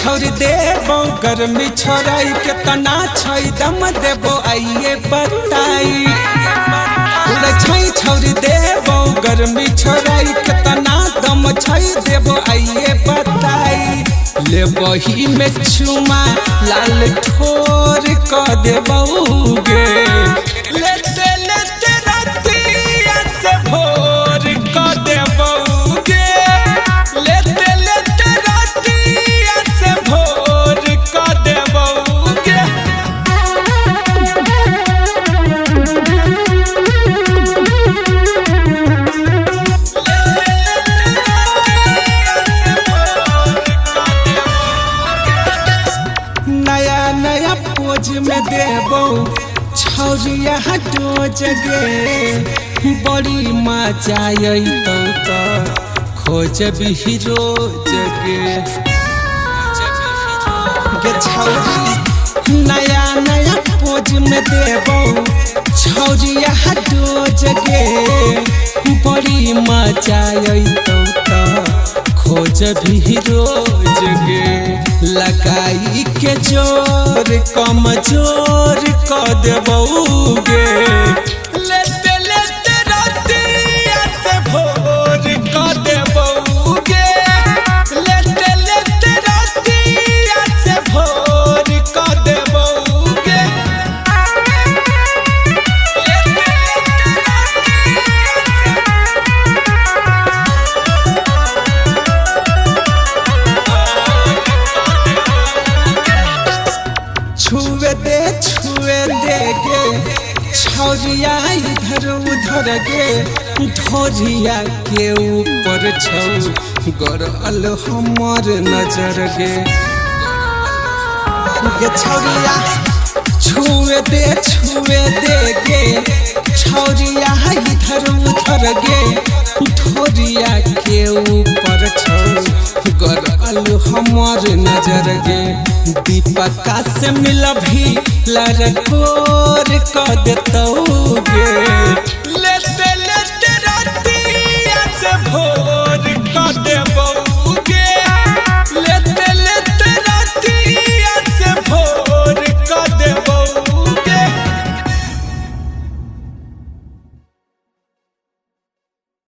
छोड़ देबो गर्मी छोड़ाई के तना छै दम देबो आइए बताई छोड़ देबो गर्मी छोड़ाई के तना दम छै देबो आइए बताई ले बही में चुमा लाल ठोर क देबोगे लेते लेते रातिया से भोर क देबोगे लेते लेते रातिया से भोर क देबोगे। नया नया पोज में देबो छौरिया डोज गे बड़ी मजा अइतौ त खोजबी रोज गे छौरी नया नया पोज में देबो छौरिया डोज गे बड़ी मजा अइतौ त खोजबी रोज गे लगाई के जोर कमजोर क देबोगे लेते लेते रातिया से भोर क देबोगे लेते लेते रातिया से भोर क देबोगे। छुए दे गे छौरिया इधर उधर गे ढोरिया के ऊपर छौ गरल हमर नजर गे छौरिया छुए दे गे छौरिया इधर उधर गे ढोरिया के ऊपर छौ गरल हमर नजर गे दीपका से मिल भी लड़कोर क देतौगे